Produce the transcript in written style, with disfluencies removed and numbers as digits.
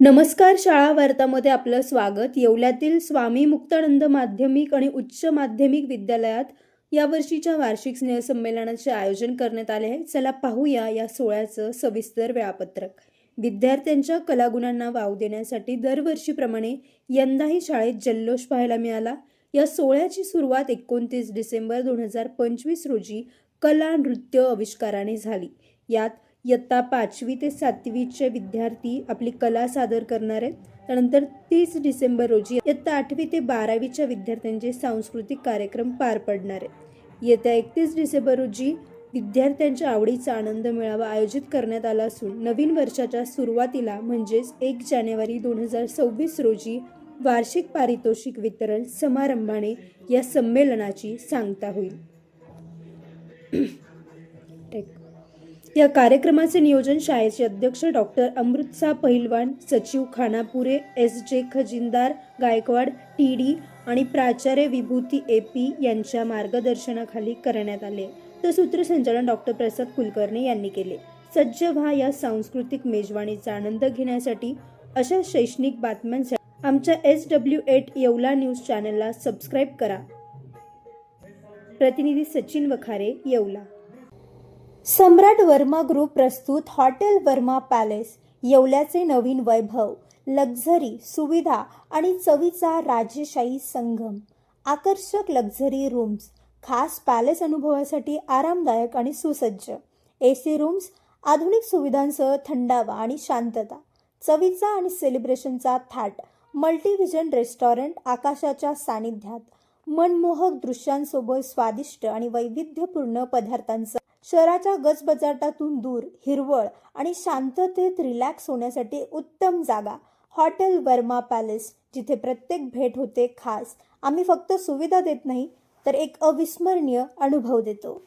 नमस्कार. शाळा वार्तामध्ये आपलं स्वागत. येवल्यातील स्वामी मुक्तानंद माध्यमिक आणि उच्च माध्यमिक विद्यालयात यावर्षीच्या वार्षिक स्नेहसंमेलनाचे आयोजन करण्यात आले आहे. चला पाहूया या सोहळ्याचं सविस्तर वेळापत्रक. विद्यार्थ्यांच्या कलागुणांना वाव देण्यासाठी दरवर्षीप्रमाणे यंदाही शाळेत जल्लोष पाहायला मिळाला. या सोहळ्याची सुरुवात 29 डिसेंबर 2025 रोजी कला नृत्य आविष्काराने झाली. यात इयत्ता 5वी ते 7वीचे विद्यार्थी आपली कला सादर करणार आहेत. त्यानंतर 30 डिसेंबर रोजी इयत्ता 8वी ते 12वीच्या विद्यार्थ्यांचे सांस्कृतिक कार्यक्रम पार पडणार आहेत. येत्या 31 डिसेंबर रोजी विद्यार्थ्यांच्या आवडीचा आनंद मेळावा आयोजित करण्यात आला असून नवीन वर्षाच्या सुरुवातीला म्हणजेच 1 जानेवारी 2026 रोजी वार्षिक पारितोषिक वितरण समारंभाने या संमेलनाची सांगता होईल. या कार्यक्रमाचे नियोजन शाळेचे अध्यक्ष डॉक्टर अमृतसा पहिलवान, सचिव खानापुरे, एस.जे. खजिनदार गायकवाड, टी.डी. आणि प्राचार्य विभूती ए.पी. यांच्या मार्गदर्शनाखाली करण्यात आले. तर सूत्रसंचालन डॉक्टर प्रसाद कुलकर्णी यांनी केले. सज्ज व्हा या सांस्कृतिक मेजवानीचा आनंद घेण्यासाठी. अशा शैक्षणिक बातम्यांसाठी आमच्या SW8 येवला न्यूज चॅनलला सबस्क्राईब करा. प्रतिनिधी सचिन वखारे, येवला. सम्राट वर्मा ग्रुप प्रस्तुत हॉटेल वर्मा पॅलेस. येवल्याचे नवीन वैभव, लक्झरी, सुविधा आणि चवीचा राजेशाही संगम. आकर्षक लक्झरी रूम्स, खास पॅलेस अनुभवासाठी आरामदायक आणि सुसज्ज AC रूम्स, आधुनिक सुविधांसह थंडावा आणि शांतता. चवीचा आणि सेलिब्रेशनचा थाट. मल्टीव्हिजन रेस्टॉरंट आकाशाच्या सानिध्यात. मनमोहक दृश्यांसोबत स्वादिष्ट आणि वैविध्यपूर्ण पदार्थांचा. शहराच्या गजबजाटातून दूर, हिरवळ आणि शांततेत रिलॅक्स होण्यासाठी उत्तम जागा. हॉटेल वर्मा पॅलेस, जिथे प्रत्येक भेट होते खास. आम्ही फक्त सुविधा देत नाही तर एक अविस्मरणीय अनुभव देतो.